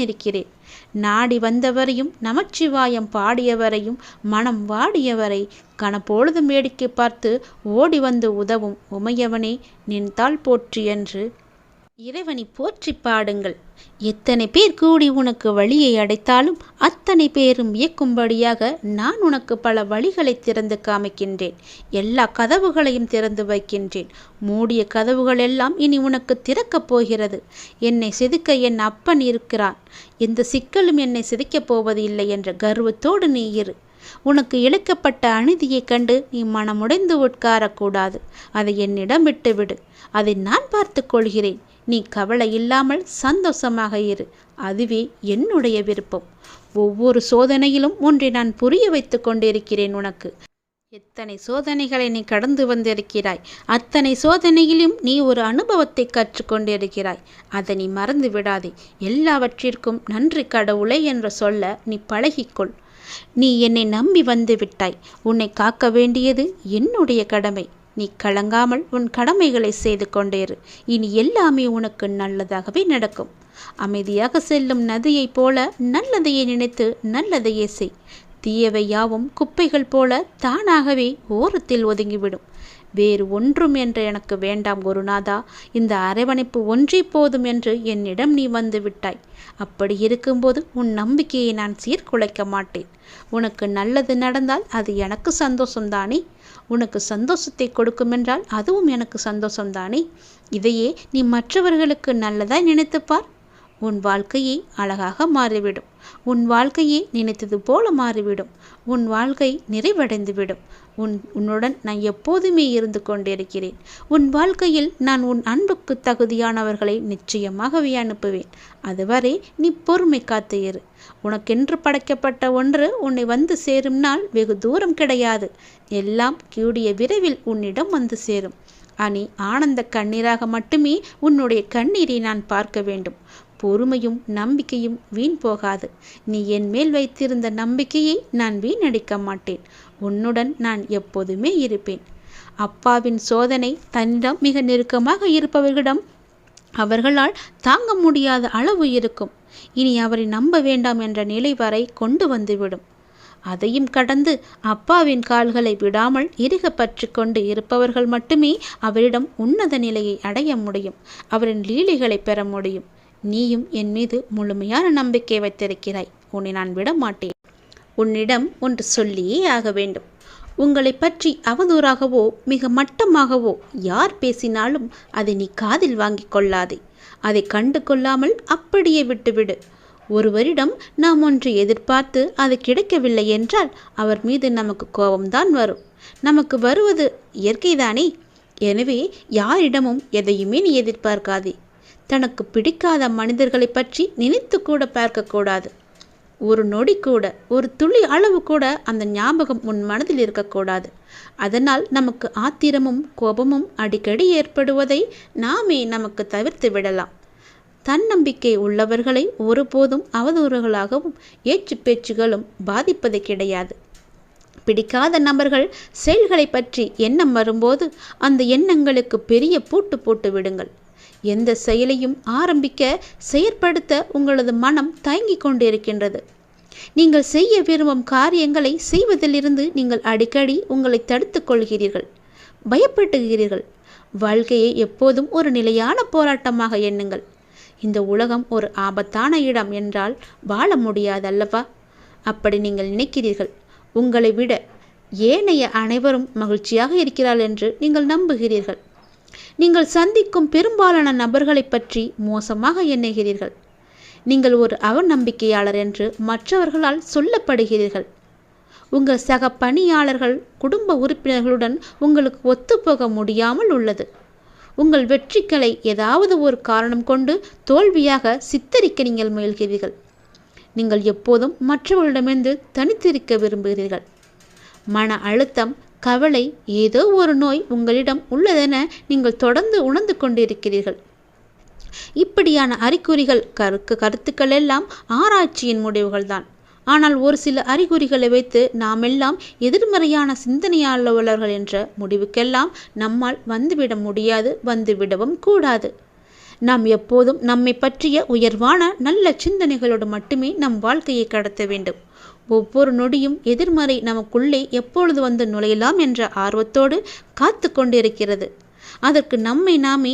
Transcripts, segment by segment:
இருக்கிறேன். நாடி வந்தவரையும் நமச்சிவாயம் பாடியவரையும் மனம் வாடியவரை கணப்பொழுதும் வேடிக்கை பார்த்து ஓடி வந்து உதவும் உமையவனே நின் தாள் போற்றி என்று இறைவனை போற்றி பாடுங்கள். எத்தனை பேர் கூடி உனக்கு வழியை அடைத்தாலும் அத்தனை பேரும் இயக்கும்படியாக நான் உனக்கு பல வழிகளை திறந்து காமிக்கின்றேன். எல்லா கதவுகளையும் திறந்து வைக்கின்றேன். மூடிய கதவுகள் எல்லாம் இனி உனக்கு திறக்கப் போகிறது. என்னை செதுக்க என் அப்பன் இருக்கிறான். எந்த சிக்கலும் என்னை சிதைக்கப் போவது இல்லை என்ற கர்வத்தோடு நீ இரு. உனக்கு இழைக்கப்பட்ட அநீதியைக் கண்டு நீ மனமுடைந்து உட்காரக்கூடாது. அதை என்னிடம் விட்டுவிடு. அதை நான் பார்த்து கொள்கிறேன். நீ கவலை இல்லாமல் சந்தோஷமாக இரு. அதுவே என்னுடைய விருப்பம். ஒவ்வொரு சோதனையிலும் ஒன்றை நான் புரிய வைத்து கொண்டிருக்கிறேன் உனக்கு. எத்தனை சோதனைகளை நீ கடந்து வந்திருக்கிறாய். அத்தனை சோதனையிலும் நீ ஒரு அனுபவத்தை கற்றுக்கொண்டிருக்கிறாய். அதை நீ மறந்து விடாதே. எல்லாவற்றிற்கும் நன்றி கடவுளை என்று சொல்ல நீ பழகிக்கொள். நீ என்னை நம்பி வந்து விட்டாய். உன்னை காக்க வேண்டியது என்னுடைய கடமை. நீ கலங்காமல் உன் கடமைகளை செய்து கொண்டேரு. இனி எல்லாமே உனக்கு நல்லதாகவே நடக்கும். அமைதியாக செல்லும் நதியைப் போல நல்லதையே நினைத்து நல்லதையே செய். தீயவை யாவும் குப்பைகள் போல தானாகவே ஓரத்தில் ஒதுங்கிவிடும். வேறு ஒன்றும் என்று எனக்கு வேண்டாம் குருநாதா. இந்த அரவணைப்பு ஒன்றே போதும் என்று என்னிடம் நீ வந்து விட்டாய். அப்படி இருக்கும்போது உன் நம்பிக்கையை நான் சீர்குலைக்க மாட்டேன். உனக்கு நல்லது நடந்தால் அது எனக்கு சந்தோஷம்தானே. உனக்கு சந்தோஷத்தை கொடுக்குமென்றால் அதுவும் எனக்கு சந்தோஷம்தானே. இதையே நீ மற்றவர்களுக்கு நல்லதாய் நினைத்துப்பார். உன் வாழ்க்கையே அழகாக மாறிவிடும். உன் வாழ்க்கையே நினைத்தது போல மாறிவிடும். உன் வாழ்க்கை நிறைவடைந்துவிடும். உன்னுடன் நான் எப்போதுமே இருந்து கொண்டிருக்கிறேன். உன் வாழ்க்கையில் நான் உன் அன்புக்கு தகுதியானவர்களை நிச்சயமாகவே அனுப்புவேன். அதுவரை நீ பொறுமை காத்து இரு. உனக்கென்று படைக்கப்பட்ட ஒன்று உன்னை வந்து சேரும் நாள் வெகு தூரம் கிடையாது. எல்லாம் கூடிய விரைவில் உன்னிடம் வந்து சேரும். நீ ஆனந்த கண்ணீராக மட்டுமே உன்னுடைய கண்ணீரை நான் பார்க்க வேண்டும். பொறுமையும் நம்பிக்கையும் வீண் போகாது. நீ என் மேல் வைத்திருந்த நம்பிக்கையை நான் வீணடிக்க மாட்டேன். உன்னுடன் நான் எப்போதுமே இருப்பேன். அப்பாவின் சோதனை தன்னிடம் மிக நெருக்கமாக இருப்பவர்களிடம் அவர்களால் தாங்க முடியாத அளவு இருக்கும். இனி அவரை நம்ப வேண்டாம் என்ற நிலை வரை கொண்டு வந்துவிடும். அதையும் கடந்து அப்பாவின் கால்களை விடாமல் இறுக பற்றி கொண்டு இருப்பவர்கள் மட்டுமே அவரிடம் உன்னத நிலையை அடைய முடியும். அவரின் லீலைகளை பெற முடியும். நீயும் என் மீது முழுமையான நம்பிக்கை வைத்திருக்கிறாய். உன்னை நான் விட மாட்டேன். உன்னிடம் ஒன்று சொல்லியே ஆக வேண்டும். உங்களை பற்றி அவதூறாகவோ மிக மட்டமாகவோ யார் பேசினாலும் அதை நீ காதில் வாங்கி கொள்ளாதே. அதை கண்டு கொள்ளாமல் அப்படியே விட்டுவிடு. ஒருவரிடம் நாம் ஒன்று எதிர்பார்த்து அது கிடைக்கவில்லை என்றால் அவர் மீது நமக்கு கோபம்தான் வரும். நமக்கு வருவது இயற்கைதானே. எனவே யாரிடமும் எதையுமே நீ எதிர்பார்க்காதே. தனக்கு பிடிக்காத மனிதர்களை பற்றி நினைத்து கூட பார்க்கக்கூடாது. ஒரு நொடி கூட, ஒரு துளி அளவு கூட அந்த ஞாபகம் உன் மனதில் இருக்கக்கூடாது. அதனால் நமக்கு ஆத்திரமும் கோபமும் அடிக்கடி ஏற்படுவதை நாமே நமக்கு தவிர்த்து விடலாம். தன்னம்பிக்கை உள்ளவர்களை ஒருபோதும் அவதூறுகளாகவும் ஏச்சு பேச்சுகளும் பாதிப்பது கிடையாது. பிடிக்காத நபர்கள் செயல்களை பற்றி எண்ணம் வரும்போது அந்த எண்ணங்களுக்கு பெரிய பூட்டு போட்டு விடுங்கள். எந்த செயலையும் ஆரம்பிக்க செயற்படுத்த உங்களது மனம் தயங்கிக் கொண்டிருக்கின்றது. நீங்கள் செய்ய விரும்பும் காரியங்களை செய்வதிலிருந்து நீங்கள் அடிக்கடி உங்களை தடுத்துக் கொள்கிறீர்கள், பயப்படுகிறீர்கள். வாழ்க்கையை எப்போதும் ஒரு நிலையான போராட்டமாக எண்ணுங்கள். இந்த உலகம் ஒரு ஆபத்தான இடம் என்றால் வாழ முடியாதல்லவா? அப்படி நீங்கள் நினைக்கிறீர்கள். உங்களை விட ஏனைய அனைவரும் மகிழ்ச்சியாக இருக்கிறார்கள் என்று நீங்கள் நம்புகிறீர்கள். நீங்கள் சந்திக்கும் பெரும்பாலான நபர்களை பற்றி மோசமாக எண்ணுகிறீர்கள். நீங்கள் ஒரு அவநம்பிக்கையாளர் என்று மற்றவர்களால் சொல்லப்படுகிறீர்கள். உங்கள் சக பணியாளர்கள், குடும்ப உறுப்பினர்களுடன் உங்களுக்கு ஒத்துப்போக முடியாமல் உள்ளது. உங்கள் வெற்றிகளை ஏதாவது ஒரு காரணம் கொண்டு தோல்வியாக சித்தரிக்க நீங்கள் முயல்கிறீர்கள். நீங்கள் எப்போதும் மற்றவர்களிடமிருந்து தனித்திருக்க விரும்புகிறீர்கள். மன அழுத்தம், கவலை, ஏதோ ஒரு நோய் உங்களிடம் உள்ளதென நீங்கள் தொடர்ந்து உணர்ந்து கொண்டிருக்கிறீர்கள். இப்படியான அறிகுறிகள் கருத்துக்கள் எல்லாம் ஆராய்ச்சியின் முடிவுகள்தான். ஆனால் ஒரு சில அறிகுறிகளை வைத்து நாமெல்லாம் எதிர்மறையான சிந்தனையாளர்கள் என்ற முடிவுக்கெல்லாம் நம்மால் வந்துவிட முடியாது, வந்துவிடவும் கூடாது. நாம் எப்போதும் நம்மை பற்றிய உயர்வான நல்ல சிந்தனைகளோடு மட்டுமே நம் வாழ்க்கையை கடத்த வேண்டும். ஒவ்வொரு நொடியும் எதிர்மறை நமக்குள்ளே எப்பொழுது வந்து நுழையலாம் என்ற ஆர்வத்தோடு காத்து கொண்டிருக்கிறது. அதற்கு நம்மை நாமே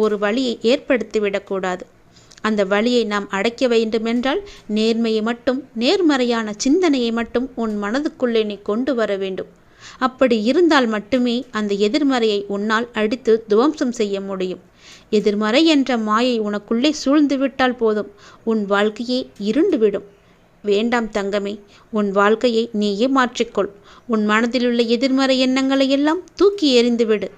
ஒரு வழியை ஏற்படுத்திவிடக்கூடாது. அந்த வழியை நாம் அடைக்க வேண்டுமென்றால் நேர்மையை மட்டும், நேர்மறையான சிந்தனையை மட்டும் உன் மனதுக்குள்ளே நீ கொண்டு வர வேண்டும். அப்படி இருந்தால் மட்டுமே அந்த எதிர்மறையை உன்னால் அடித்து துவம்சம் செய்ய முடியும். எதிர்மறை என்ற மாயை உனக்குள்ளே சூழ்ந்து விட்டால் போதும், உன் வாழ்க்கையே இருண்டுவிடும். வேண்டாம் தங்கமே, உன் வாழ்க்கையை நீயே மாற்றிக்கொள். உன் மனதிலுள்ள எதிர்மறை எண்ணங்களை எல்லாம் தூக்கி எறிந்துவிடு.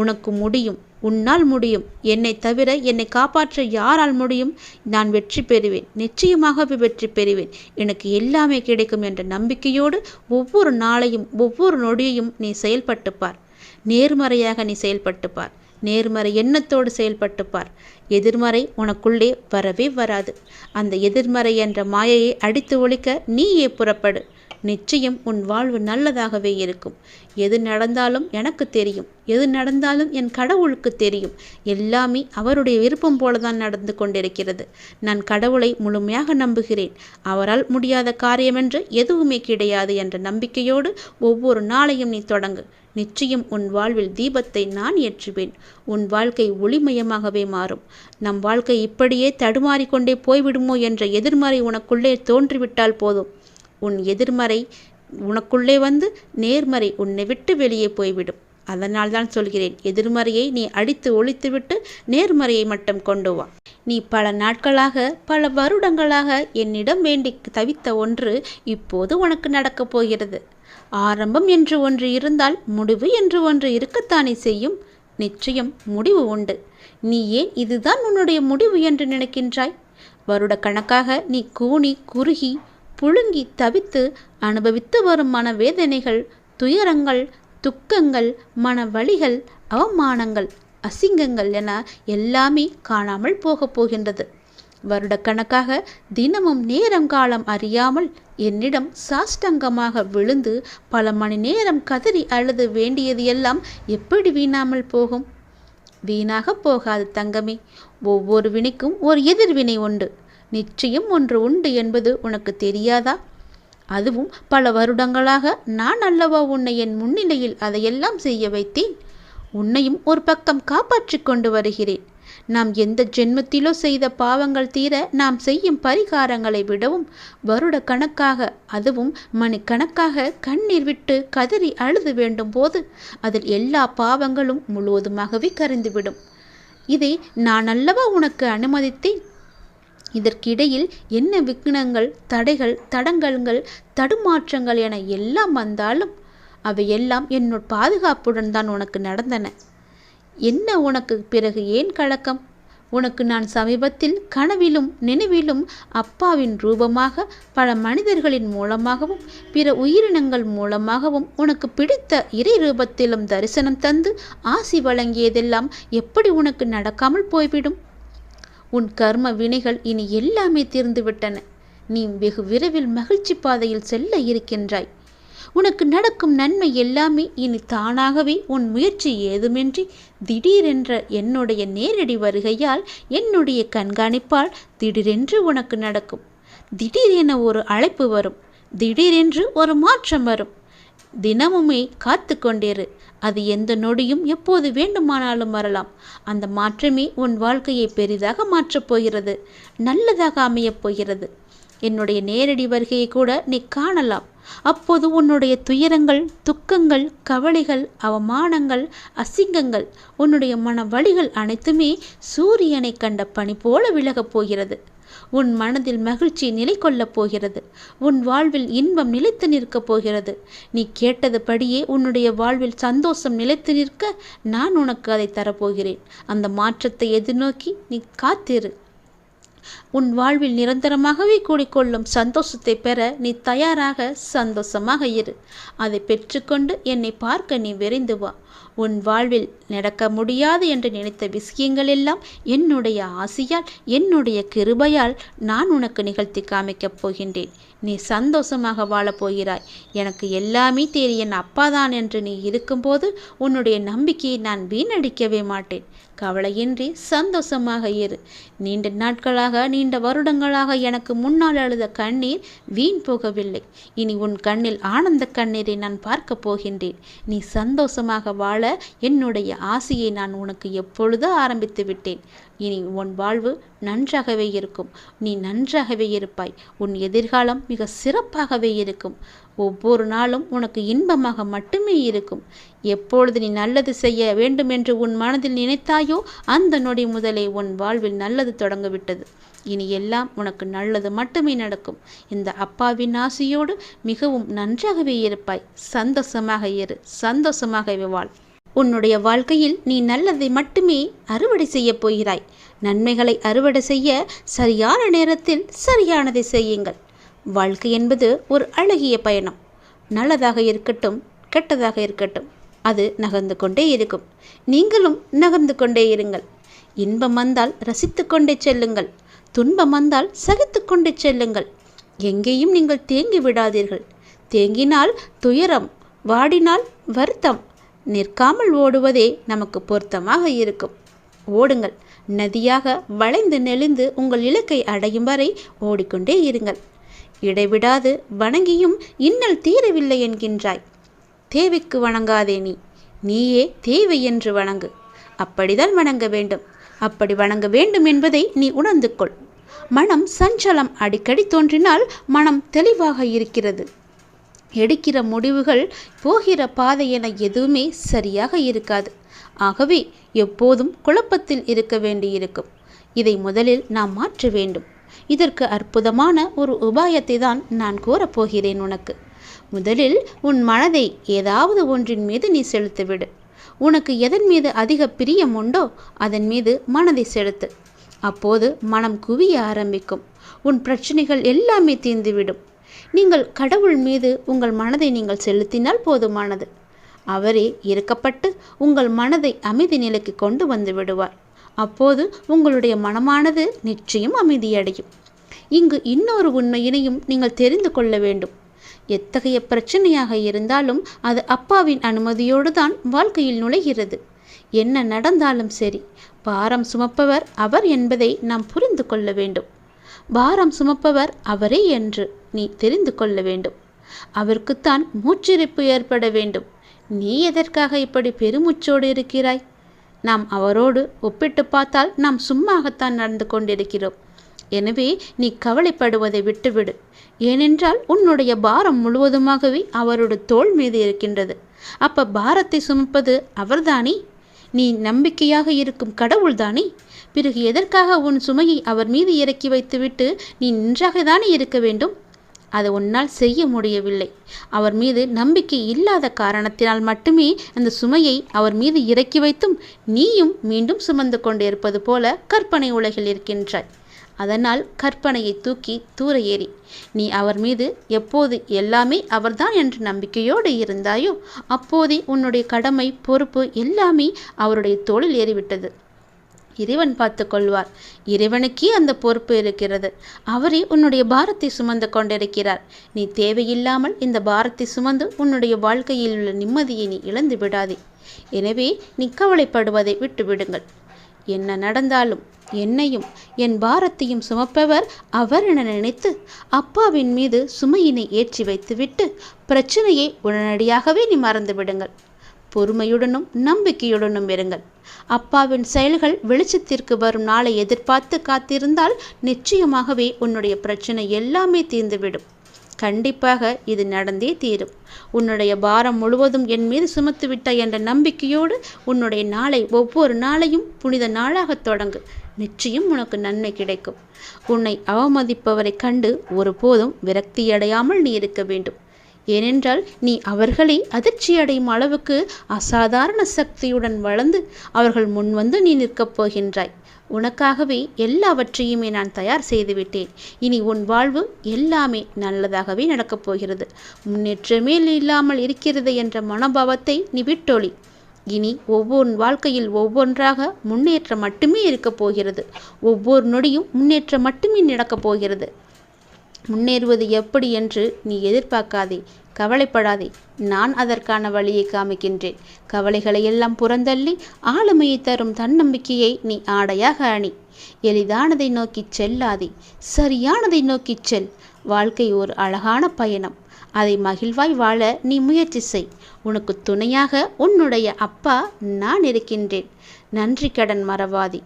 உனக்கு முடியும், உன்னால் முடியும். என்னை தவிர என்னை காப்பாற்ற யாரால் முடியும்? நான் வெற்றி பெறுவேன், நிச்சயமாகவே வெற்றி பெறுவேன். எனக்கு எல்லாமே கிடைக்கும் என்ற நம்பிக்கையோடு ஒவ்வொரு நாளையும் ஒவ்வொரு நொடியையும் நீ செயல்பட்டுப்பார். நேர்மறையாக நீ செயல்பட்டுப்பார். நேர்மறை எண்ணத்தோடு செயல்பட்டுப்பார். எதிர்மறை உனக்குள்ளே வரவே வராது. அந்த எதிர்மறை என்ற மாயையை அடித்து ஒழிக்க நீயே புறப்படு. நிச்சயம் உன் வாழ்வு நல்லதாகவே இருக்கும். எது நடந்தாலும் எனக்கு தெரியும், எது நடந்தாலும் என் கடவுளுக்கு தெரியும். எல்லாமே அவருடைய விருப்பம் போலதான் நடந்து கொண்டிருக்கிறது. நான் கடவுளை முழுமையாக நம்புகிறேன். அவரால் முடியாத காரியமென்று எதுவுமே கிடையாது என்ற நம்பிக்கையோடு ஒவ்வொரு நாளையும் நீ தொடங்கு. நிச்சயம் உன் வாழ்வில் தீபத்தை நான் ஏற்றுவேன். உன் வாழ்க்கை ஒளிமயமாகவே மாறும். நம் வாழ்க்கை இப்படியே தடுமாறிக்கொண்டே போய்விடுமோ என்ற எதிர்மறை உனக்குள்ளே தோன்றிவிட்டால் போதும். உன் எதிர்மறை உனக்குள்ளே வந்து நேர்மறை உன்னை விட்டு வெளியே போய்விடும். அதனால் தான் சொல்கிறேன், எதிர்மறையை நீ அடித்து ஒழித்துவிட்டு நேர்மறையை மட்டும் கொண்டு வா. நீ பல நாட்களாக, பல வருடங்களாக என்னிடம் வேண்டி தவித்த ஒன்று இப்போது உனக்கு நடக்கப் போகிறது. ஆரம்பம் என்று ஒன்று இருந்தால் முடிவு என்று ஒன்று இருக்கத்தானே செய்யும். நிச்சயம் முடிவு உண்டு. நீ ஏன் இதுதான் உன்னுடைய முடிவு என்று நினைக்கின்றாய்? வருட கணக்காக நீ கூனி குறுகி புழுங்கி தவித்து அனுபவித்து வரும் மனவேதனைகள், துயரங்கள், துக்கங்கள், மன வலிகள், அவமானங்கள், அசிங்கங்கள் என எல்லாமே காணாமல் போகப் போகின்றது. வருடக்கணக்காக தினமும் நேரம் காலம் அறியாமல் என்னிடம் சாஷ்டங்கமாக விழுந்து பல மணி நேரம் கதறி அழுது வேண்டியது எல்லாம் எப்படி வீணாமல் போகும்? வீணாக போகாது தங்கமே. ஒவ்வொரு வினைக்கும் ஒரு எதிர்வினை உண்டு. நிச்சயம் ஒன்று உண்டு என்பது உனக்கு தெரியாதா? அதுவும் பல வருடங்களாக நான் அல்லவா உன்னை என் முன்னிலையில் அதையெல்லாம் செய்ய வைத்தேன். உன்னையும் ஒரு பக்கம் காப்பாற்றி கொண்டு வருகிறேன். நாம் எந்த ஜென்மத்திலோ செய்த பாவங்கள் தீர நாம் செய்யும் பரிகாரங்களை விடவும் வருட கணக்காக, அதுவும் மணிக்கணக்காக கண்ணீர் விட்டு கதறி அழுது வேண்டும் போது அதில் எல்லா பாவங்களும் முழுவதுமாகவே கரைந்துவிடும். இதை நான் அல்லவா உனக்கு அனுமதித்தேன். இதற்கிடையில் என்ன விக்னங்கள், தடைகள், தடங்கல்கள், தடுமாற்றங்கள் என எல்லாம் வந்தாலும் அவையெல்லாம் என்னோட பாதுகாப்புடன் தான் உனக்கு நடந்தன. என்ன உனக்கு பிறகு ஏன் கலக்கம்? உனக்கு நான் சமீபத்தில் கனவிலும் நினைவிலும் அப்பாவின் ரூபமாக, பல மனிதர்களின் மூலமாகவும், பிற உயிரினங்கள் மூலமாகவும் உனக்கு பிடித்த இறை ரூபத்திலும் தரிசனம் தந்து ஆசி வழங்கியதெல்லாம் எப்படி உனக்கு நடக்காமல் போய்விடும்? உன் கர்ம வினைகள் இனி எல்லாமே தீர்ந்துவிட்டன. நீ வெகு விரைவில் மகிழ்ச்சி பாதையில் செல்ல இருக்கின்றாய். உனக்கு நடக்கும் நன்மை எல்லாமே இனி தானாகவே உன் முயற்சி ஏதுமின்றி திடீரென்ற என்னுடைய நேரடி வருகையால், என்னுடைய கண்காணிப்பால் திடீரென்று உனக்கு நடக்கும். திடீரென ஒரு அழைப்பு வரும். திடீரென்று ஒரு மாற்றம் வரும். தினமுமே காத்து கொண்டிரு. அது எந்த நொடியும் எப்போது வேண்டுமானாலும் வரலாம். அந்த மாற்றமே உன் வாழ்க்கையை பெரிதாக மாற்றப் போகிறது. நல்லதாக அமையப் போகிறது. என்னுடைய நேரடி வருகையை கூட நீ காணலாம். அப்போது உன்னுடைய துயரங்கள், துக்கங்கள், கவலைகள், அவமானங்கள், அசிங்கங்கள், உன்னுடைய மன வலிகள் அனைத்துமே சூரியனை கண்ட பனி போல விலகப் போகிறது. உன் மனதில் மகிழ்ச்சி நிலை கொள்ளப் போகிறது. உன் வாழ்வில் இன்பம் நிலைத்து நிற்கப் போகிறது. நீ கேட்டதுபடியே உன்னுடைய வாழ்வில் சந்தோஷம் நிலைத்து நிற்க நான் உனக்கு அதை தரப்போகிறேன். அந்த மாற்றத்தை எதிர்நோக்கி நீ காத்திரு. உன் வாழ்வில் நிரந்தரமாகவே கூடிக்கொள்ளும் சந்தோஷத்தை பெற நீ தயாராக சந்தோஷமாக இரு. அதை பெற்றுக்கொண்டு என்னை பார்க்க நீ விரைந்து வா. உன் வாழ்வில் நடக்க முடியாது என்று நினைத்த விஷயங்கள் எல்லாம் என்னுடைய ஆசையால், என்னுடைய கிருபையால் நான் உனக்கு நிகழ்த்தி காமிக்கப் போகின்றேன். நீ சந்தோஷமாக வாழப் போகிறாய். எனக்கு எல்லாமே தெரியும், என் அப்பாதான் என்று நீ இருக்கும்போது உன்னுடைய நம்பிக்கையை நான் வீணடிக்கவே மாட்டேன். கவலையின்றி சந்தோஷமாக இரு. நீண்ட நாட்களாக, நீண்ட வருடங்களாக எனக்கு முன்னால் அழுத கண்ணீர் வீண் போகவில்லை. இனி உன் கண்ணில் ஆனந்த கண்ணீரை நான் பார்க்க போகின்றேன். நீ சந்தோஷமாக வாழ என்னுடைய ஆசையை நான் உனக்கு எப்பொழுதோ ஆரம்பித்து விட்டேன். இனி உன் வாழ்வு நன்றாகவே இருக்கும். நீ நன்றாகவே இருப்பாய். உன் எதிர்காலம் மிக சிறப்பாகவே இருக்கும். ஒவ்வொரு நாளும் உனக்கு இன்பமாக மட்டுமே இருக்கும். எப்பொழுது நீ நல்லது செய்ய வேண்டும் என்று உன் மனதில் நினைத்தாயோ அந்த நொடி முதலே உன் வாழ்வில் நல்லது தொடங்கிவிட்டது. இனி எல்லாம் உனக்கு நல்லது மட்டுமே நடக்கும். இந்த அப்பாவின் ஆசையோடு மிகவும் நன்றாகவே இருப்பாய். சந்தோஷமாக இரு, சந்தோஷமாகவே வாழ். உன்னுடைய வாழ்க்கையில் நீ நல்லதை மட்டுமே அறுவடை செய்ய போகிறாய். நன்மைகளை அறுவடை செய்ய சரியான நேரத்தில் சரியானதை செய்யுங்கள். வாழ்க்கை என்பது ஒரு அழகிய பயணம். நல்லதாக இருக்கட்டும், கெட்டதாக இருக்கட்டும், அது நகர்ந்து கொண்டே இருக்கும். நீங்களும் நகர்ந்து கொண்டே இருங்கள். இன்பம் வந்தால் ரசித்து கொண்டே செல்லுங்கள். துன்பம் வந்தால் சகித்து கொண்டே செல்லுங்கள். எங்கேயும் நீங்கள் தேங்கி விடாதீர்கள். தேங்கினால் துயரம், வாடினால் வருத்தம். நிற்காமல் ஓடுவதே நமக்கு பொருத்தமாக இருக்கும். ஓடுங்கள். நதியாக வளைந்து நெளிந்து உங்கள் இலக்கை அடையும் வரை ஓடிக்கொண்டே இருங்கள். இடைவிடாது வணங்கியும் இன்னல் தீரவில்லை என்கின்றாய். தேவைக்கு வணங்காதே. நீயே தேவை என்று வணங்கு. அப்படிதான் வணங்க வேண்டும். அப்படி வணங்க வேண்டும் என்பதை நீ உணர்ந்து கொள். மனம் சஞ்சலம் அடிக்கடி தோன்றினால் மனம் தெளிவாக இருக்கிறது. எடுக்கிற முடிவுகள், போகிற பாதை என எதுவுமே சரியாக இருக்காது. ஆகவே எப்போதும் குழப்பத்தில் இருக்க வேண்டியிருக்கும். இதை முதலில் நாம் மாற்ற வேண்டும். இதற்கு அற்புதமான ஒரு உபாயத்தை தான் நான் கூறப்போகிறேன் உனக்கு. முதலில் உன் மனதை ஏதாவது ஒன்றின் மீது நீ செலுத்திவிடு. உனக்கு எதன் மீது அதிக பிரியம் உண்டோ அதன் மீது மனதை செலுத்து. அப்போது மனம் குவிய ஆரம்பிக்கும். உன் பிரச்சனைகள் எல்லாமே தீர்ந்துவிடும். நீங்கள் கடவுள் மீது உங்கள் மனதை நீங்கள் செலுத்தினால் போதுமானது. அவரே இறக்கப்பட்டு உங்கள் மனதை அமைதி நிலைக்கு கொண்டு வந்து விடுவார். அப்போது உங்களுடைய மனமானது நிச்சயம் அமைதியடையும். இங்கு இன்னொரு உண்மையினையும் நீங்கள் தெரிந்து கொள்ள வேண்டும். எத்தகைய பிரச்சனையாக இருந்தாலும் அது அப்பாவின் அனுமதியோடு தான் வாழ்க்கையில் நுழைகிறது. என்ன நடந்தாலும் சரி, பாரம் சுமப்பவர் அவர் என்பதை நாம் புரிந்து கொள்ள வேண்டும். பாரம் சுமப்பவர் அவரே என்று நீ தெரிந்து கொள்ள வேண்டும். அவருக்குத்தான் மூச்சிறைப்பு ஏற்பட வேண்டும். நீ எதற்காக இப்படி பெருமூச்சோடு இருக்கிறாய்? நாம் அவரோடு ஒப்பிட்டு பார்த்தால் நாம் சும்மாகத்தான் நடந்து கொண்டிருக்கிறோம். எனவே நீ கவலைப்படுவதை விட்டுவிடு. ஏனென்றால் உன்னுடைய பாரம் முழுவதுமாகவே அவரோட தோள் மீது இருக்கின்றது. அப்ப பாரத்தை சுமப்பது அவர்தானே? நீ நம்பிக்கையாக இருக்கும் கடவுள்தானே? பிறகு எதற்காக உன் சுமையை அவர் மீது இறக்கி வைத்துவிட்டு நீ நின்றாகத்தானே இருக்க வேண்டும்? அதை உன்னால் செய்ய முடியவில்லை. அவர் மீது நம்பிக்கை இல்லாத காரணத்தினால் மட்டுமே அந்த சுமையை அவர் மீது இறக்கி வைத்தும் நீயும் மீண்டும் சுமந்து கொண்டிருப்பது போல கற்பனை உலகில் இருக்கின்றாய். அதனால் கற்பனையை தூக்கி தூர ஏறி நீ அவர் மீது எப்போது எல்லாமே அவர்தான் என்ற நம்பிக்கையோடு இருந்தாயோ அப்போதே உன்னுடைய கடமை, பொறுப்பு எல்லாமே அவருடைய தோளில் ஏறிவிட்டது. இறைவன் பார்த்து கொள்வார். இறைவனுக்கே அந்த பொறுப்பு இருக்கிறது. அவரே உன்னுடைய பாரத்தை சுமந்து கொண்டிருக்கிறார். நீ தேவையில்லாமல் இந்த பாரத்தை சுமந்து உன்னுடைய வாழ்க்கையில் உள்ள நிம்மதியை நீ இழந்து விடாதே. எனவே நீ கவலைப்படுவதை விட்டு விடுங்கள். என்ன நடந்தாலும் என்னையும் என் பாரத்தையும் சுமப்பவர் அவர் என நினைத்து அப்பாவின் மீது சுமையினை ஏற்றி வைத்துவிட்டு பிரச்சனையை உடனடியாகவே நீ மறந்து விடுங்கள். பொறுமையுடனும் நம்பிக்கையுடனும் இருங்கள். அப்பாவின் செயல்கள் வெளிச்சத்திற்கு வரும் நாளை எதிர்பார்த்து காத்திருந்தால் நிச்சயமாகவே உன்னுடைய பிரச்சனை எல்லாமே தீர்ந்துவிடும். கண்டிப்பாக இது நடந்தே தீரும். உன்னுடைய பாரம் முழுவதும் என் மீது சுமத்து விட்டாய் என்ற நம்பிக்கையோடு உன்னுடைய நாளை, ஒவ்வொரு நாளையும் புனித நாளாக தொடங்கு. நிச்சயம் உனக்கு நன்மை கிடைக்கும். உன்னை அவமதிப்பவரை கண்டு ஒருபோதும் விரக்தியடையாமல் நீ இருக்க வேண்டும். ஏனென்றால் நீ அவர்களை அதிர்ச்சியடையும் அளவுக்கு அசாதாரண சக்தியுடன் வளர்ந்து அவர்கள் முன்வந்து நீ நிற்கப் போகின்றாய். உனக்காகவே எல்லாவற்றையுமே நான் தயார் செய்துவிட்டேன். இனி உன் வாழ்வு எல்லாமே நல்லதாகவே நடக்கப் போகிறது. முன்னேற்றமே இல்லாமல் இருக்கிறது என்ற மனோபாவத்தை நீ விட்டொழி. இனி ஒவ்வொரு வாழ்க்கையில் ஒவ்வொன்றாக முன்னேற்றம் மட்டுமே இருக்கப் போகிறது. ஒவ்வொரு நொடியும் முன்னேற்றம் மட்டுமே நடக்கப் போகிறது. முன்னேறுவது எப்படி என்று நீ எதிர்பார்க்காதே, கவலைப்படாதே. நான் அதற்கான வழியை காமிக்கின்றேன். கவலைகளை எல்லாம் புறந்தள்ளி ஆளுமையை தரும் தன்னம்பிக்கையை நீ ஆடையாக அணி. எளிதானதை நோக்கிச் செல்லாதே, சரியானதை நோக்கிச் செல். வாழ்க்கை ஒரு அழகான பயணம். அதை மகிழ்வாய் வாழ நீ முயற்சி செய். உனக்கு துணையாக உன்னுடைய அப்பா நான் இருக்கின்றேன். நன்றி கடன் மறவாதி.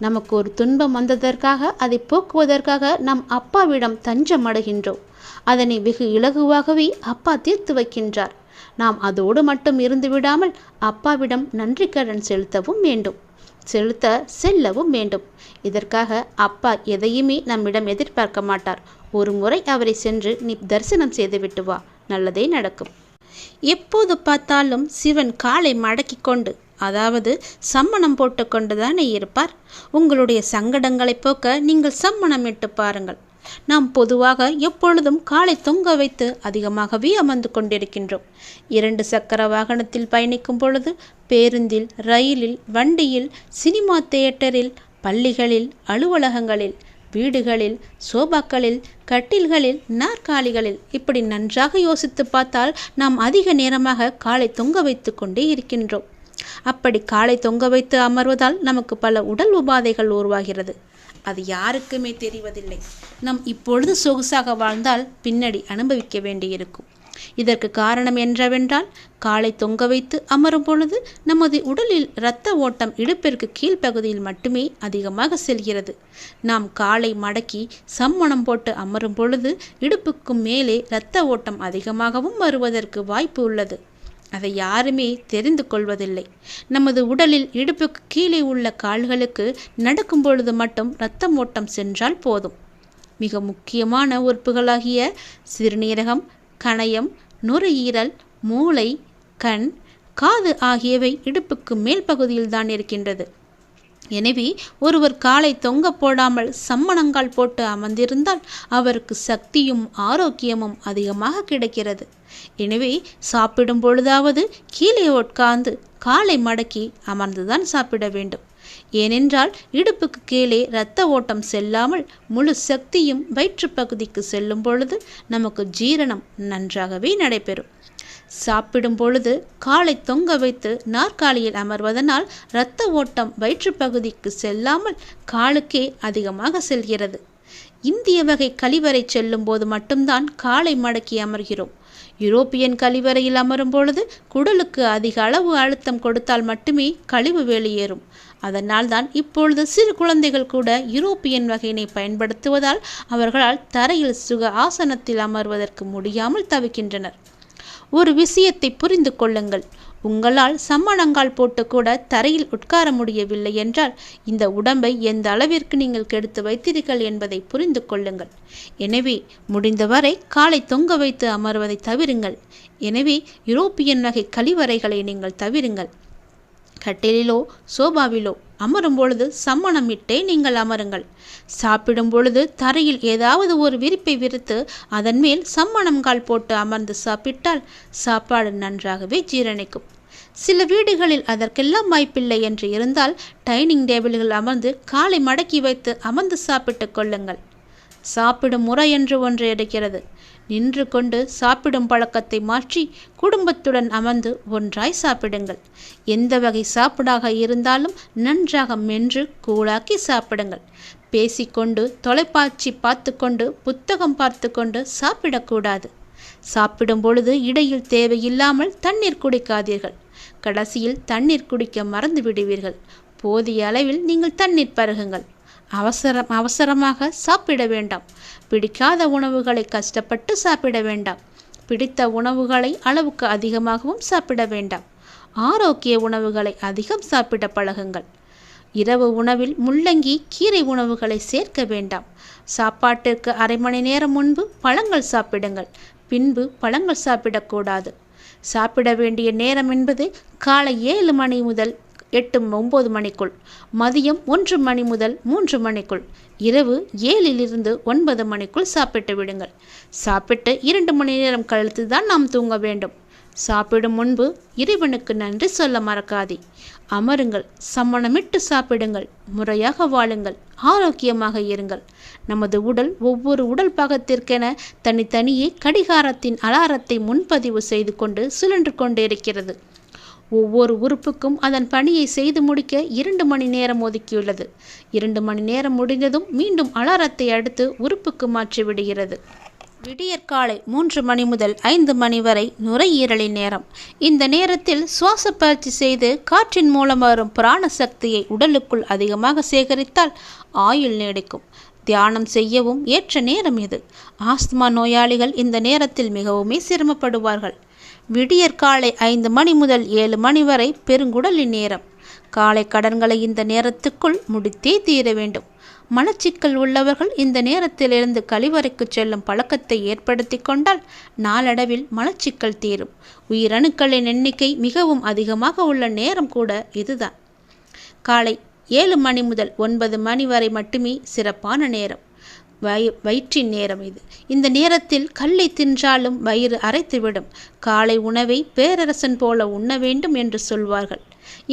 நமக்கு ஒரு துன்பம் வந்ததற்காக அதை போக்குவதற்காக நம் அப்பாவிடம் தஞ்சம் அடைகின்றோம். அதனை வெகு இலகுவாகவே அப்பா தீர்த்து வைக்கின்றார். நாம் அதோடு மட்டும் இருந்து விடாமல் அப்பாவிடம் நன்றி கடன் செலுத்தவும் வேண்டும், செல்லவும் வேண்டும். இதற்காக அப்பா எதையுமே நம்மிடம் எதிர்பார்க்க மாட்டார். ஒரு முறை அவரை சென்று நீ தரிசனம் செய்துவிட்டு வா, நல்லதே நடக்கும். எப்போது பார்த்தாலும் சிவன் காலை மடக்கி கொண்டு, அதாவது சம்மணம் போட்டு கொண்டுதானே இருப்பார். உங்களுடைய சங்கடங்களை போக்க நீங்கள் சம்மணம் இட்டு பாருங்கள். நாம் பொதுவாக எப்பொழுதும் காலை தொங்க வைத்து அதிகமாகவே அமர்ந்து கொண்டிருக்கின்றோம். 2 சக்கர வாகனத்தில் பயணிக்கும் பொழுது, பேருந்தில், ரயிலில், வண்டியில், சினிமா தியேட்டரில், பள்ளிகளில், அலுவலகங்களில், வீடுகளில், சோபாக்களில், கட்டில்களில், நாற்காலிகளில், இப்படி நன்றாக யோசித்து பார்த்தால் நாம் அதிக நேரமாக காலை தொங்க வைத்து கொண்டே இருக்கின்றோம். அப்படி காலை தொங்க வைத்து அமர்வதால் நமக்கு பல உடல் உபாதைகள் உருவாகிறது. அது யாருக்குமே தெரிவதில்லை. நாம் இப்பொழுது சொகுசாக வாழ்ந்தால் பின்னாடி அனுபவிக்க வேண்டியிருக்கும். இதற்கு காரணம் என்னவென்றால், காலை தொங்க வைத்து அமரும் பொழுது நமது உடலில் இரத்த ஓட்டம் இடுப்பிற்கு கீழ்ப்பகுதியில் மட்டுமே அதிகமாக செல்கிறது. நாம் காலை மடக்கி சம்மணம் போட்டு அமரும் பொழுது இடுப்புக்கு மேலே இரத்த ஓட்டம் அதிகமாகவும் வருவதற்கு வாய்ப்பு உள்ளது. அதை யாருமே தெரிந்து கொள்வதில்லை. நமது உடலில் இடுப்புக்கு கீழே உள்ள கால்களுக்கு நடக்கும் பொழுது மட்டும் இரத்தம் ஓட்டம் சென்றால் போதும். மிக முக்கியமான உறுப்புகளாகிய சிறுநீரகம், கணையம், நுரையீரல், மூளை, கண், காது ஆகியவை இடுப்புக்கு மேல் பகுதியில் தான் இருக்கின்றது. எனவே ஒருவர் காலை தொங்க போடாமல் சம்மணங்கால் போட்டு அமர்ந்திருந்தால் அவருக்கு சக்தியும் ஆரோக்கியமும் அதிகமாக கிடைக்கிறது. எனவே சாப்பிடும் பொழுதாவது கீழே உட்கார்ந்து காலை மடக்கி அமர்ந்துதான் சாப்பிட வேண்டும். ஏனென்றால் இடுப்புக்கு கீழே இரத்த ஓட்டம் செல்லாமல் முழு சக்தியும் வயிற்றுப்பகுதிக்கு செல்லும் பொழுது நமக்கு ஜீரணம் நன்றாகவே நடைபெறும். சாப்பிடும் பொழுது காலை தொங்க வைத்து நாற்காலியில் அமர்வதனால் இரத்த ஓட்டம் வயிற்றுப்பகுதிக்கு செல்லாமல் காலுக்கே அதிகமாக செல்கிறது. இந்திய வகை கழிவறை செல்லும் போது மட்டும்தான் காலை மடக்கி அமர்கிறோம். யூரோப்பியன் கழிவறையில் அமரும் பொழுது குடலுக்கு அதிக அளவு அழுத்தம் கொடுத்தால் மட்டுமே கழிவு வெளியேறும். அதனால் தான் இப்பொழுது சிறு குழந்தைகள் கூட யூரோப்பியன் வகையினை பயன்படுத்துவதால் அவர்களால் தரையில் சுக ஆசனத்தில் அமர்வதற்கு முடியாமல் தவிக்கின்றனர். ஒரு விஷயத்தை புரிந்து கொள்ளுங்கள். உங்களால் சம்மணங்கால் போட்டு கூட தரையில் உட்கார முடியவில்லை என்றால் இந்த உடம்பை எந்த அளவிற்கு நீங்கள் கெடுத்து வைத்தீர்கள் என்பதை புரிந்து கொள்ளுங்கள். எனவே முடிந்தவரை காலை தொங்க வைத்து அமர்வதை தவிருங்கள். எனவே யூரோப்பியன் வகை கழிவறைகளை நீங்கள் தவிருங்கள். கட்டிலிலோ சோபாவிலோ அமரும் பொழுது சம்மணம் இட்டே நீங்கள் அமருங்கள். சாப்பிடும் பொழுது தரையில் ஏதாவது ஒரு விரிப்பை விரித்து அதன் மேல் சம்மணம் கால் போட்டு அமர்ந்து சாப்பிட்டால் சாப்பாடு நன்றாகவே ஜீரணிக்கும். சில வீடுகளில் அதற்கெல்லாம் வாய்ப்பில்லை என்று இருந்தால் டைனிங் டேபிள்கள் அமர்ந்து காலை மடக்கி வைத்து அமர்ந்து சாப்பிட்டு கொள்ளுங்கள். சாப்பிடும் முறை என்று ஒன்று இருக்கிறது. நின்று கொண்டு சாப்பிடும் பழக்கத்தை மாற்றி குடும்பத்துடன் அமர்ந்து ஒன்றாய் சாப்பிடுங்கள். எந்த வகை சாப்பிடாக இருந்தாலும் நன்றாக மென்று கூழாக்கி சாப்பிடுங்கள். பேசிக்கொண்டு தொலைக்காட்சி பார்த்து கொண்டு புத்தகம் பார்த்து கொண்டு சாப்பிடக்கூடாது. சாப்பிடும் பொழுது இடையில் தேவையில்லாமல் தண்ணீர் குடிக்காதீர்கள். கடைசியில் தண்ணீர் குடிக்க மறந்து விடுவீர்கள். போதிய அளவில் நீங்கள் தண்ணீர் பருகுங்கள். அவசரமாக சாப்பிட வேண்டாம். பிடிக்காத உணவுகளை கஷ்டப்பட்டு சாப்பிட வேண்டாம். பிடித்த உணவுகளை அளவுக்கு அதிகமாகவும் சாப்பிட வேண்டாம். ஆரோக்கிய உணவுகளை அதிகம் சாப்பிட பழகுங்கள். இரவு உணவில் முள்ளங்கி, கீரை உணவுகளை சேர்க்க வேண்டாம். சாப்பாட்டிற்கு அரை மணி நேரம் முன்பு பழங்கள் சாப்பிடுங்கள். பின்பு பழங்கள் சாப்பிடக்கூடாது. சாப்பிட வேண்டிய நேரம் என்பது காலை 7 மணி முதல் 8-9 மணிக்குள், மதியம் 1 மணி முதல் 3 மணிக்குள், இரவு 7 to 9 மணிக்குள் சாப்பிட்டு விடுங்கள். சாப்பிட்டு 2 மணி நேரம் கழித்து தான் நாம் தூங்க வேண்டும். சாப்பிடும் முன்பு இறைவனுக்கு நன்றி சொல்ல மறக்காதே. அமருங்கள், சம்மணமிட்டு சாப்பிடுங்கள், முறையாக வாழுங்கள், ஆரோக்கியமாக இருங்கள். நமது உடல் ஒவ்வொரு உடல் பாகத்திற்கென தனித்தனியே கடிகாரத்தின் அலாரத்தை முன்பதிவு செய்து கொண்டு சுழன்று கொண்டிருக்கிறது. ஒவ்வொரு உறுப்புக்கும் அதன் பணியை செய்து முடிக்க 2 மணி நேரம் ஒதுக்கியுள்ளது. 2 மணி நேரம் முடிந்ததும் மீண்டும் அலாரத்தை அடுத்து உறுப்புக்கு மாற்றி விடுகிறது. விடியற்காலை 3 மணி முதல் 5 மணி வரை நுரையீரலின் நேரம். இந்த நேரத்தில் சுவாச பயிற்சி செய்து காற்றின் மூலம் வரும் பிராண சக்தியை உடலுக்குள் அதிகமாக சேகரித்தால் ஆயுள் நீடிக்கும். தியானம் செய்யவும் ஏற்ற நேரம் இது. ஆஸ்துமா நோயாளிகள் இந்த நேரத்தில் மிகவுமே சிரமப்படுவார்கள். விடியற்காலை 5 மணி முதல் 7 மணி வரை பெருங்குடலின் நேரம். காலை கடன்களை இந்த நேரத்துக்குள் முடித்தே தீர வேண்டும். மலச்சிக்கல் உள்ளவர்கள் இந்த நேரத்திலிருந்து கழிவறைக்கு செல்லும் பழக்கத்தை ஏற்படுத்தி கொண்டால் நாளடைவில் மலச்சிக்கல் தீரும். உயிரணுக்களின் எண்ணிக்கை மிகவும் அதிகமாக உள்ள நேரம் கூட இதுதான். காலை 7 மணி முதல் 9 மணி வரை மட்டுமே சிறப்பான நேரம். வயிற்றின் நேரம் இது. இந்த நேரத்தில் கல்லை தின்றாலும் வயிறு அரைத்துவிடும். காலை உணவை பேரரசன் போல உண்ண வேண்டும் என்று சொல்வார்கள்.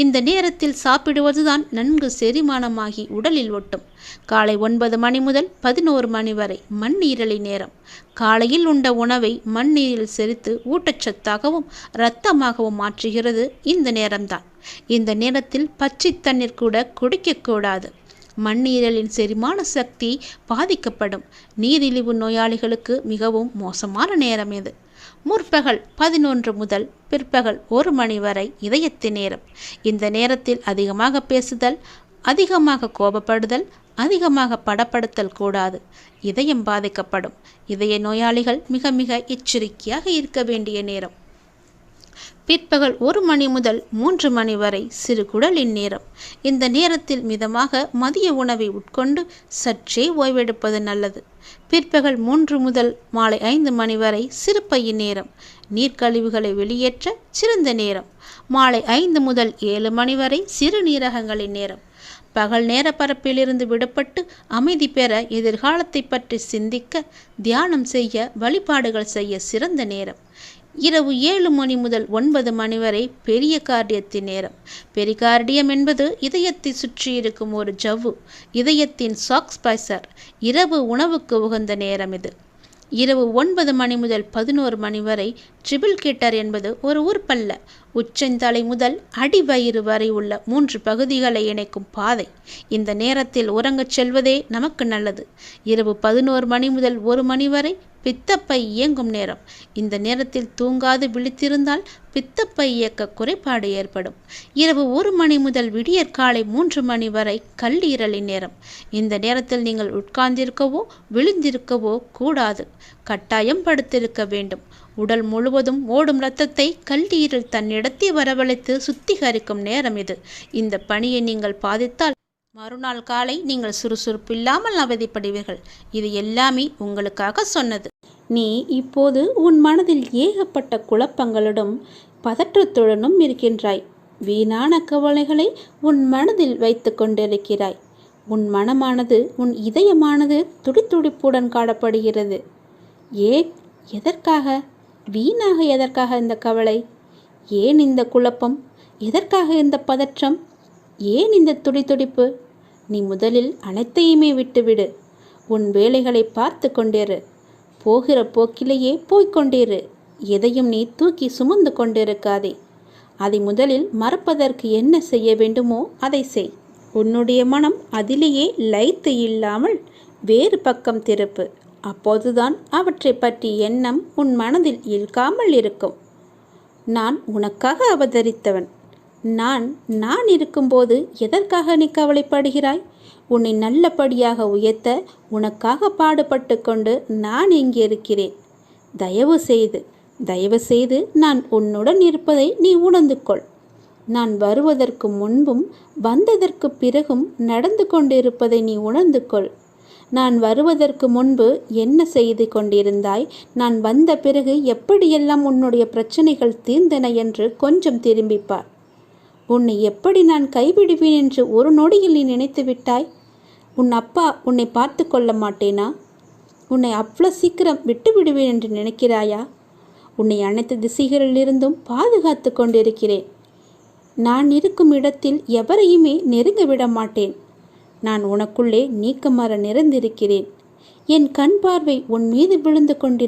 இந்த நேரத்தில் சாப்பிடுவதுதான் நன்கு செரிமானமாகி உடலில் ஒட்டும். காலை 9 மணி முதல் 11 மணி வரை மண்ணீரலின் நேரம். காலையில் உண்ட உணவை மண்ணீரில் செரித்து ஊட்டச்சத்தாகவும் இரத்தமாகவும் மாற்றுகிறது இந்த நேரம்தான். இந்த நேரத்தில் பச்சை தண்ணீர் கூட குடிக்கக்கூடாது. மண்ணீரலின் செரிமான சக்தி பாதிக்கப்படும். நீரிழிவு நோயாளிகளுக்கு மிகவும் மோசமான நேரம் இது. முற்பகல் 11 முதல் பிற்பகல் 1 மணி வரை இதயத்தின் நேரம். இந்த நேரத்தில் அதிகமாக பேசுதல், அதிகமாக கோபப்படுதல், அதிகமாக படப்படுத்தல் கூடாது. இதயம் பாதிக்கப்படும். இதய நோயாளிகள் மிக மிக எச்சரிக்கையாக இருக்க வேண்டிய நேரம். பிற்பகல் 1 மணி முதல் 3 மணி வரை சிறுகுடலின் நேரம். இந்த நேரத்தில் மிதமாக மதிய உணவை உட்கொண்டு சற்றே ஓய்வெடுப்பது நல்லது. பிற்பகல் 3 முதல் மாலை 5 மணி வரை சிறுபையின் நேரம். நீர்க்கழிவுகளை வெளியேற்ற சிறந்த நேரம். மாலை 5 முதல் 7 மணி வரை சிறுநீரகங்களின் நேரம். பகல் நேர பரப்பிலிருந்து விடுபட்டு அமைதி பெற, எதிர்காலத்தை பற்றி சிந்திக்க, தியானம் செய்ய, வழிபாடுகள் செய்ய சிறந்த நேரம். இரவு 7 மணி முதல் 9 மணி வரை பெரிய கார்டியத்தின் நேரம். பெரிகார்டியம் என்பது இதயத்தை சுற்றி இருக்கும் ஒரு ஜவ்வு, இதயத்தின் சாக்ஸ்பைசர். இரவு உணவுக்கு உகந்த நேரம் இது. இரவு 9 மணி முதல் 11 மணி வரை ட்ரிபிள்கேட்டர் என்பது ஒரு உறுப்பல்ல, உச்சந்தலை முதல் அடிவயிறு வரை உள்ள 3 பகுதிகளை இணைக்கும் பாதை. இந்த நேரத்தில் உறங்கச் செல்வதே நமக்கு நல்லது. இரவு 11 மணி முதல் 1 மணி வரை பித்தப்பை இயங்கும் நேரம். இந்த நேரத்தில் தூங்காது விழித்திருந்தால் பித்தப்பை இயக்க குறைபாடு ஏற்படும். இரவு 1 மணி முதல் விடியற்காலை 3 மணி வரை கல்லீரலின் நேரம். இந்த நேரத்தில் நீங்கள் உட்கார்ந்திருக்கவோ விழுந்திருக்கவோ கூடாது. கட்டாயம் படுத்திருக்க வேண்டும். உடல் முழுவதும் ஓடும் இரத்தத்தை கல்லீரல் தன்னிடத்தை வரவழைத்து சுத்திகரிக்கும் நேரம் இது. இந்த பணியை நீங்கள் பாதித்தால் மறுநாள் காலை நீங்கள் சுறுசுறுப்பு இல்லாமல் அவதிப்படுவீர்கள். இது எல்லாமே உங்களுக்காக சொன்னது. நீ இப்போது உன் மனதில் ஏகப்பட்ட குழப்பங்களுடன் பதற்றத்துடனும் இருக்கின்றாய். வீணான கவலைகளை உன் மனதில் வைத்து கொண்டிருக்கிறாய். உன் மனமானது, உன் இதயமானது துடித்துடிப்புடன் காணப்படுகிறது. எதற்காக? வீணாக எதற்காக இந்த கவலை? ஏன் இந்த குழப்பம்? எதற்காக இந்த பதற்றம்? ஏன் இந்த துடித்துடிப்பு? நீ முதலில் அனைத்தையுமே விட்டுவிடு. உன் வேலைகளை பார்த்து கொண்டிரு. போகிற போக்கிலேயே போய்கொண்டிரு. எதையும் நீ தூக்கி சுமந்து கொண்டிருக்காதே. அதை முதலில் மறப்பதற்கு என்ன செய்ய வேண்டுமோ அதை செய். உன்னுடைய மனம் அதிலேயே லயித்து இல்லாமல் வேறு பக்கம் திருப்பு. அப்போதுதான் அவற்றை பற்றி எண்ணம் உன் மனதில் இருக்காமல் இருக்கும். நான் உனக்காக அவதரித்தவன். நான் இருக்கும்போது எதற்காக நீ கவலைப்படுகிறாய்? உன்னை நல்லபடியாக உயர்த்த உனக்காக பாடுபட்டு கொண்டு நான் இங்கே இருக்கிறேன். தயவு செய்து நான் உன்னுடன் இருப்பதை நீ உணர்ந்து கொள். நான் வருவதற்கு முன்பும் வந்ததற்கு பிறகும் நடந்து கொண்டிருப்பதை நீ உணர்ந்து கொள். நான் வருவதற்கு முன்பு என்ன செய்து கொண்டிருந்தாய், நான் வந்த பிறகு எப்படியெல்லாம் உன்னுடைய பிரச்சனைகள் தீர்ந்தன என்று கொஞ்சம் திரும்பிப்பார். உன்னை எப்படி நான் கைவிடுவேன் என்று ஒரு நொடியில் நீ நினைத்து விட்டாய்? உன் அப்பா உன்னை பார்த்து கொள்ள மாட்டேனா? உன்னை அவ்வளோ சீக்கிரம் விட்டு விடுவேன் என்று நினைக்கிறாயா? உன்னை அனைத்து திசைகளிலிருந்தும் பாதுகாத்து கொண்டிருக்கிறேன். நான் இருக்கும் இடத்தில் எவரையுமே நெருங்க விட மாட்டேன். நான் உனக்குள்ளே நீக்கமற நிறைந்திருக்கிறேன். என் கண் பார்வை உன் மீது விழுந்து கொண்டிருக்கிறேன்.